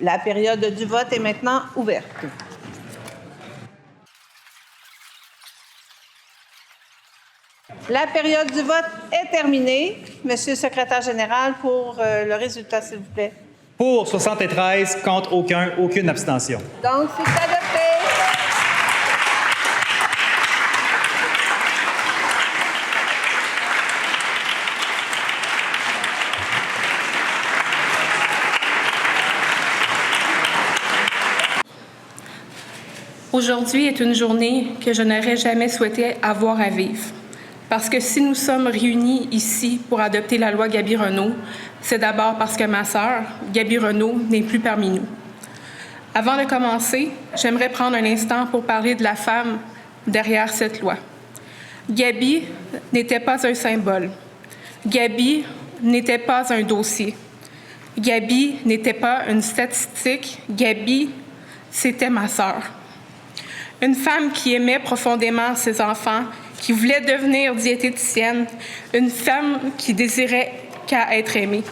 La période du vote est maintenant ouverte. La période du vote est terminée. Monsieur le secrétaire général, pour le résultat, s'il vous plaît. Pour 73, contre aucune abstention. Donc, c'est adopté. Aujourd'hui est une journée que je n'aurais jamais souhaité avoir à vivre. Parce que si nous sommes réunis ici pour adopter la loi Gaby-Renault, c'est d'abord parce que ma sœur, Gaby Renault, n'est plus parmi nous. Avant de commencer, j'aimerais prendre un instant pour parler de la femme derrière cette loi. Gaby n'était pas un symbole. Gaby n'était pas un dossier. Gaby n'était pas une statistique. Gaby, c'était ma sœur. Une femme qui aimait profondément ses enfants, qui voulait devenir diététicienne, une femme qui désirait qu'à être aimée.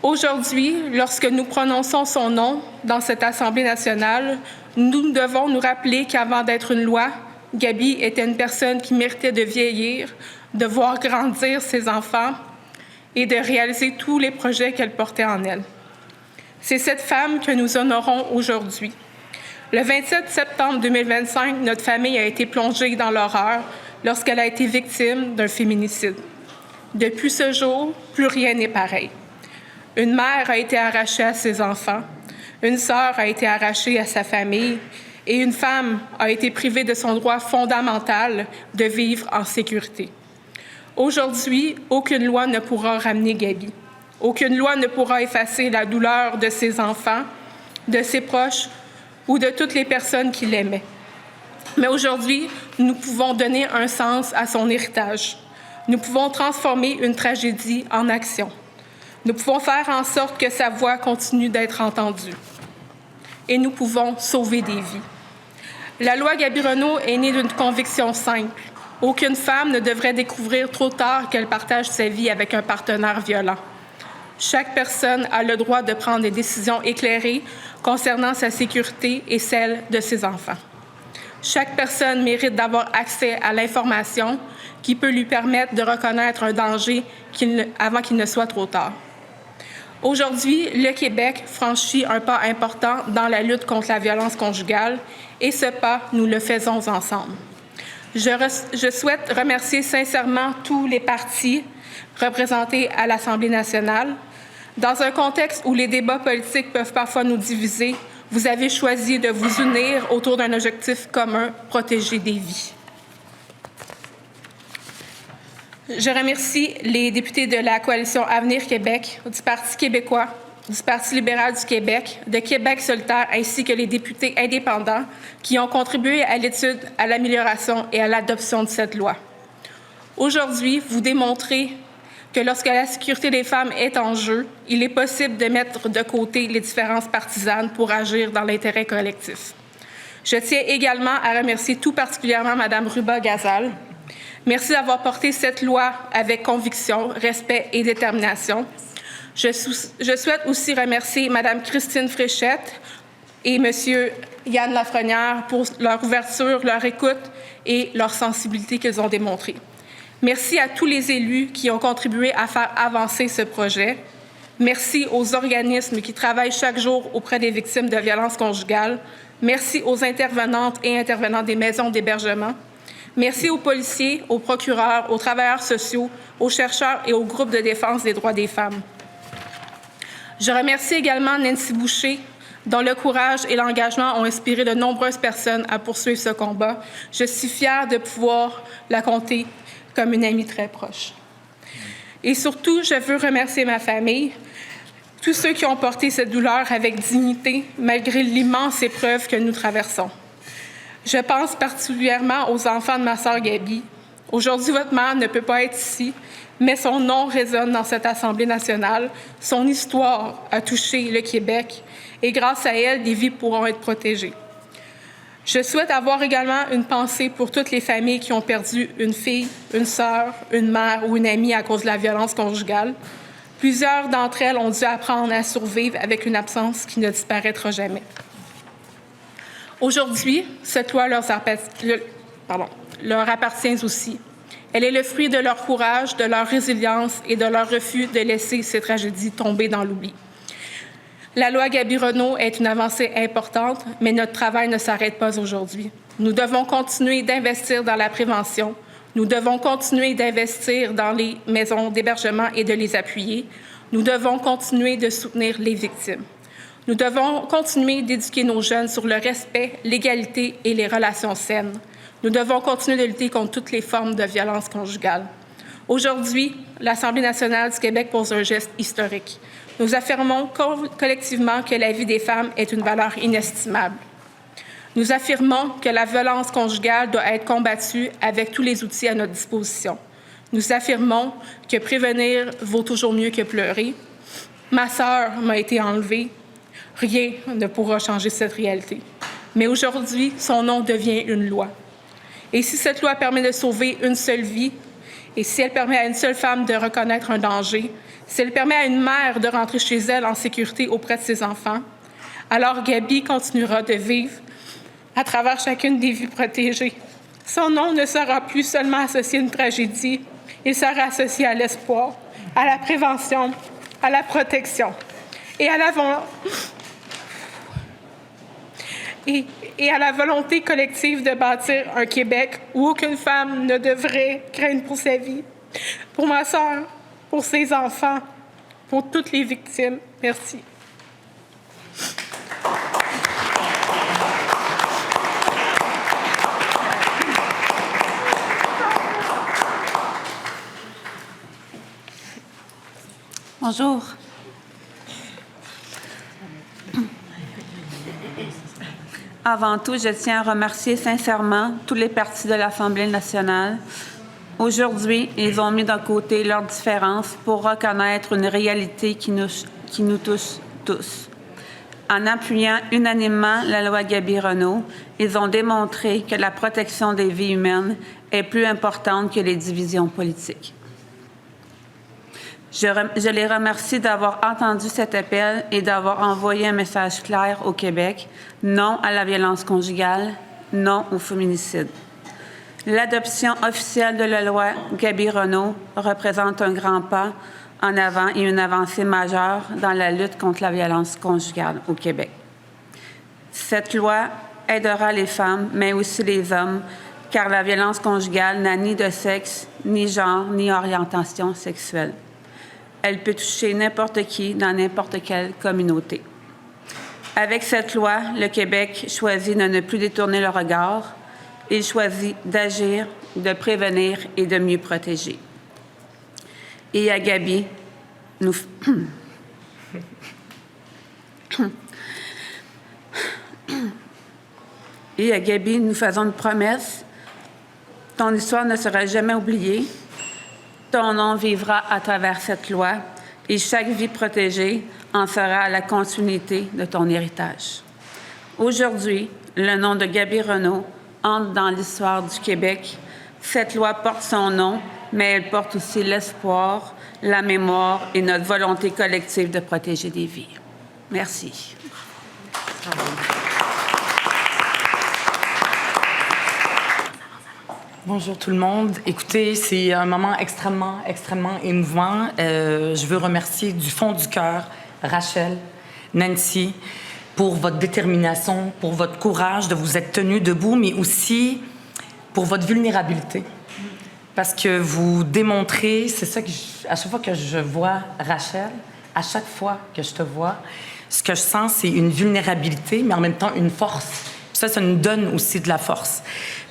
Aujourd'hui, lorsque nous prononçons son nom dans cette Assemblée nationale, nous devons nous rappeler qu'avant d'être une loi, Gaby était une personne qui méritait de vieillir, de voir grandir ses enfants et de réaliser tous les projets qu'elle portait en elle. C'est cette femme que nous honorons aujourd'hui. Le 27 septembre 2025, notre famille a été plongée dans l'horreur lorsqu'elle a été victime d'un féminicide. Depuis ce jour, plus rien n'est pareil. Une mère a été arrachée à ses enfants, une sœur a été arrachée à sa famille et une femme a été privée de son droit fondamental de vivre en sécurité. Aujourd'hui, aucune loi ne pourra ramener Gaby. Aucune loi ne pourra effacer la douleur de ses enfants, de ses proches ou de toutes les personnes qui l'aimaient. Mais aujourd'hui, nous pouvons donner un sens à son héritage. Nous pouvons transformer une tragédie en action. Nous pouvons faire en sorte que sa voix continue d'être entendue. Et nous pouvons sauver des vies. La loi Gaby-Renault est née d'une conviction simple. Aucune femme ne devrait découvrir trop tard qu'elle partage sa vie avec un partenaire violent. Chaque personne a le droit de prendre des décisions éclairées concernant sa sécurité et celle de ses enfants. Chaque personne mérite d'avoir accès à l'information qui peut lui permettre de reconnaître un danger avant qu'il ne soit trop tard. Aujourd'hui, le Québec franchit un pas important dans la lutte contre la violence conjugale et ce pas, nous le faisons ensemble. Je souhaite remercier sincèrement tous les partis représentés à l'Assemblée nationale. Dans un contexte où les débats politiques peuvent parfois nous diviser, vous avez choisi de vous unir autour d'un objectif commun, protéger des vies. Je remercie les députés de la Coalition Avenir Québec, du Parti québécois, du Parti libéral du Québec, de Québec solidaire, ainsi que les députés indépendants qui ont contribué à l'étude, à l'amélioration et à l'adoption de cette loi. Aujourd'hui, vous démontrez que lorsque la sécurité des femmes est en jeu, il est possible de mettre de côté les différences partisanes pour agir dans l'intérêt collectif. Je tiens également à remercier tout particulièrement Mme Ruba-Gazal. Merci d'avoir porté cette loi avec conviction, respect et détermination. Je souhaite aussi remercier Mme Christine Fréchette et M. Yann Lafrenière pour leur ouverture, leur écoute et leur sensibilité qu'ils ont démontrée. Merci à tous les élus qui ont contribué à faire avancer ce projet. Merci aux organismes qui travaillent chaque jour auprès des victimes de violences conjugales. Merci aux intervenantes et intervenants des maisons d'hébergement. Merci aux policiers, aux procureurs, aux travailleurs sociaux, aux chercheurs et aux groupes de défense des droits des femmes. Je remercie également Nancy Boucher, dont le courage et l'engagement ont inspiré de nombreuses personnes à poursuivre ce combat. Je suis fière de pouvoir la compter comme une amie très proche. Et surtout, je veux remercier ma famille, tous ceux qui ont porté cette douleur avec dignité, malgré l'immense épreuve que nous traversons. Je pense particulièrement aux enfants de ma sœur Gaby. Aujourd'hui, votre mère ne peut pas être ici, mais son nom résonne dans cette Assemblée nationale. Son histoire a touché le Québec et grâce à elle, des vies pourront être protégées. Je souhaite avoir également une pensée pour toutes les familles qui ont perdu une fille, une sœur, une mère ou une amie à cause de la violence conjugale. Plusieurs d'entre elles ont dû apprendre à survivre avec une absence qui ne disparaîtra jamais. Aujourd'hui, cette loi leur appartient aussi. Elle est le fruit de leur courage, de leur résilience et de leur refus de laisser ces tragédies tomber dans l'oubli. La loi Gaby-Renault est une avancée importante, mais notre travail ne s'arrête pas aujourd'hui. Nous devons continuer d'investir dans la prévention. Nous devons continuer d'investir dans les maisons d'hébergement et de les appuyer. Nous devons continuer de soutenir les victimes. Nous devons continuer d'éduquer nos jeunes sur le respect, l'égalité et les relations saines. Nous devons continuer de lutter contre toutes les formes de violence conjugale. Aujourd'hui, l'Assemblée nationale du Québec pose un geste historique. Nous affirmons collectivement que la vie des femmes est une valeur inestimable. Nous affirmons que la violence conjugale doit être combattue avec tous les outils à notre disposition. Nous affirmons que prévenir vaut toujours mieux que pleurer. Ma sœur m'a été enlevée. Rien ne pourra changer cette réalité. Mais aujourd'hui, son nom devient une loi. Et si cette loi permet de sauver une seule vie, et si elle permet à une seule femme de reconnaître un danger, si elle permet à une mère de rentrer chez elle en sécurité auprès de ses enfants, alors Gaby continuera de vivre à travers chacune des vies protégées. Son nom ne sera plus seulement associé à une tragédie, il sera associé à l'espoir, à la prévention, à la protection et à la volonté collective de bâtir un Québec où aucune femme ne devrait craindre pour sa vie. Pour ma sœur, pour ses enfants, pour toutes les victimes. Merci. Bonjour. Avant tout, je tiens à remercier sincèrement tous les partis de l'Assemblée nationale. Aujourd'hui, ils ont mis de côté leurs différences pour reconnaître une réalité qui nous touche tous. En appuyant unanimement la loi Gaby-Renault, ils ont démontré que la protection des vies humaines est plus importante que les divisions politiques. Je les remercie d'avoir entendu cet appel et d'avoir envoyé un message clair au Québec. Non à la violence conjugale, non au féminicide. L'adoption officielle de la loi Gaby-Renault représente un grand pas en avant et une avancée majeure dans la lutte contre la violence conjugale au Québec. Cette loi aidera les femmes, mais aussi les hommes, car la violence conjugale n'a ni de sexe, ni genre, ni orientation sexuelle. Elle peut toucher n'importe qui dans n'importe quelle communauté. Avec cette loi, le Québec choisit de ne plus détourner le regard. Il choisit d'agir, de prévenir et de mieux protéger. Et à Gaby, nous faisons une promesse. Ton histoire ne sera jamais oubliée. Ton nom vivra à travers cette loi et chaque vie protégée en sera la continuité de ton héritage. Aujourd'hui, le nom de Gaby-Renault entre dans l'histoire du Québec. Cette loi porte son nom, mais elle porte aussi l'espoir, la mémoire et notre volonté collective de protéger des vies. Merci. Bonjour tout le monde. Écoutez, c'est un moment extrêmement émouvant. Je veux remercier du fond du cœur Rachel, Nancy, pour votre détermination, pour votre courage de vous être tenus debout, mais aussi pour votre vulnérabilité. Parce que vous démontrez, c'est ça que à chaque fois que je vois Rachel, à chaque fois que je te vois, ce que je sens, c'est une vulnérabilité, mais en même temps une force. Ça nous donne aussi de la force.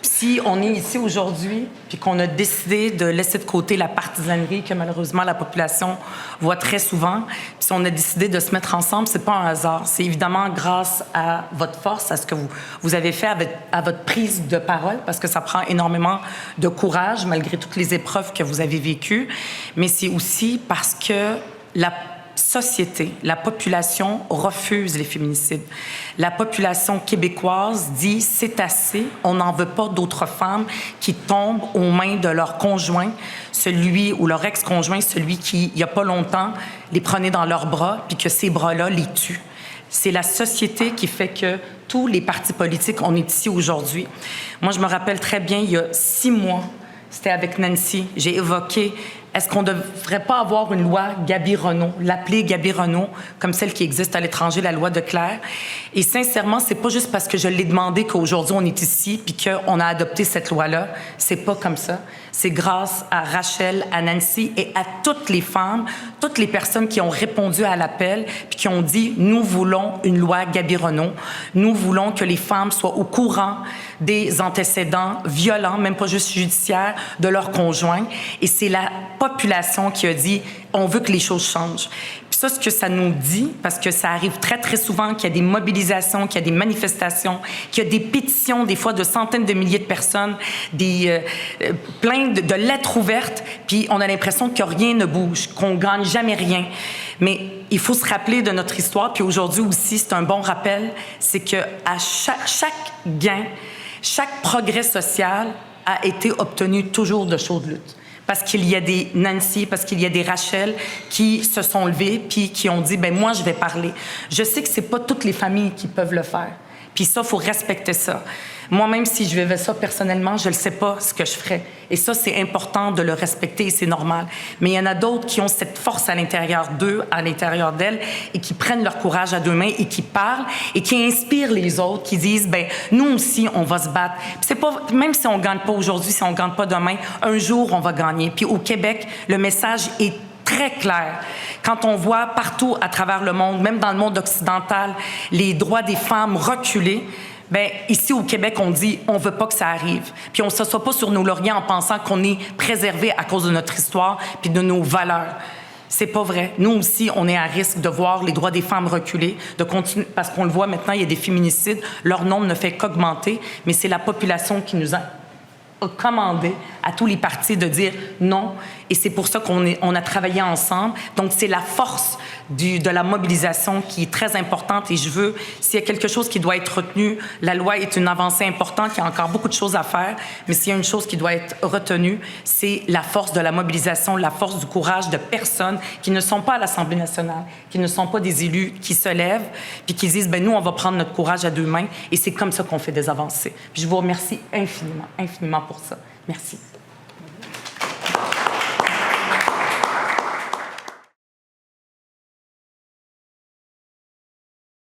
Puis si on est ici aujourd'hui, puis qu'on a décidé de laisser de côté la partisanerie que malheureusement la population voit très souvent, puis si on a décidé de se mettre ensemble, c'est pas un hasard. C'est évidemment grâce à votre force, à ce que vous avez fait, à votre prise de parole, parce que ça prend énormément de courage malgré toutes les épreuves que vous avez vécues. Mais c'est aussi parce que société, la population refuse les féminicides. La population québécoise dit c'est assez, on n'en veut pas d'autres femmes qui tombent aux mains de leur conjoint, celui ou leur ex-conjoint, celui qui, il n'y a pas longtemps, les prenait dans leurs bras puis que ces bras-là les tuent. C'est la société qui fait que tous les partis politiques, on est ici aujourd'hui. Moi, je me rappelle très bien, il y a 6 mois, c'était avec Nancy, j'ai évoqué, est-ce qu'on ne devrait pas avoir une loi Gaby Renault, l'appeler Gaby Renault, comme celle qui existe à l'étranger, la loi de Claire? Et sincèrement, c'est pas juste parce que je l'ai demandé qu'aujourd'hui on est ici puis qu'on a adopté cette loi-là. C'est pas comme ça. C'est grâce à Rachel, à Nancy et à toutes les femmes, toutes les personnes qui ont répondu à l'appel puis qui ont dit, nous voulons une loi Gaby Renault. Nous voulons que les femmes soient au courant des antécédents violents, même pas juste judiciaires, de leurs conjoints. Et c'est la population qui a dit, on veut que les choses changent. Puis ça, ce que ça nous dit, parce que ça arrive très, très souvent qu'il y a des mobilisations, qu'il y a des manifestations, qu'il y a des pétitions, des fois de centaines de milliers de personnes, plein de lettres ouvertes, puis on a l'impression que rien ne bouge, qu'on gagne jamais rien. Mais il faut se rappeler de notre histoire, puis aujourd'hui aussi, c'est un bon rappel, c'est que à chaque gain, chaque progrès social a été obtenu toujours de chaudes luttes. Parce qu'il y a des Nancy, parce qu'il y a des Rachel qui se sont levées puis qui ont dit, ben moi, je vais parler. Je sais que c'est pas toutes les familles qui peuvent le faire. Puis ça, il faut respecter ça. Moi-même, si je vivais ça personnellement, je ne sais pas ce que je ferais. Et ça, c'est important de le respecter et c'est normal. Mais il y en a d'autres qui ont cette force à l'intérieur d'eux, à l'intérieur d'elles, et qui prennent leur courage à 2 mains et qui parlent et qui inspirent les autres, qui disent, ben nous aussi, on va se battre. Puis c'est pas, même si on ne gagne pas aujourd'hui, si on ne gagne pas demain, un jour, on va gagner. Puis au Québec, le message est très clair. Quand on voit partout à travers le monde, même dans le monde occidental, les droits des femmes reculer, bien, ici au Québec, on dit on veut pas que ça arrive. Puis on ne s'assoit pas sur nos lauriers en pensant qu'on est préservé à cause de notre histoire puis de nos valeurs. C'est pas vrai. Nous aussi, on est à risque de voir les droits des femmes reculer, de continuer, parce qu'on le voit maintenant, il y a des féminicides. Leur nombre ne fait qu'augmenter, mais c'est la population qui nous a commandé à tous les partis de dire non. Et c'est pour ça qu'on a travaillé ensemble. Donc, c'est la force de la mobilisation qui est très importante. Et je veux, s'il y a quelque chose qui doit être retenu, la loi est une avancée importante, il y a encore beaucoup de choses à faire, mais s'il y a une chose qui doit être retenue, c'est la force de la mobilisation, la force du courage de personnes qui ne sont pas à l'Assemblée nationale, qui ne sont pas des élus, qui se lèvent, puis qui disent, ben nous, on va prendre notre courage à 2 mains, et c'est comme ça qu'on fait des avancées. Puis je vous remercie infiniment, infiniment pour ça. Merci.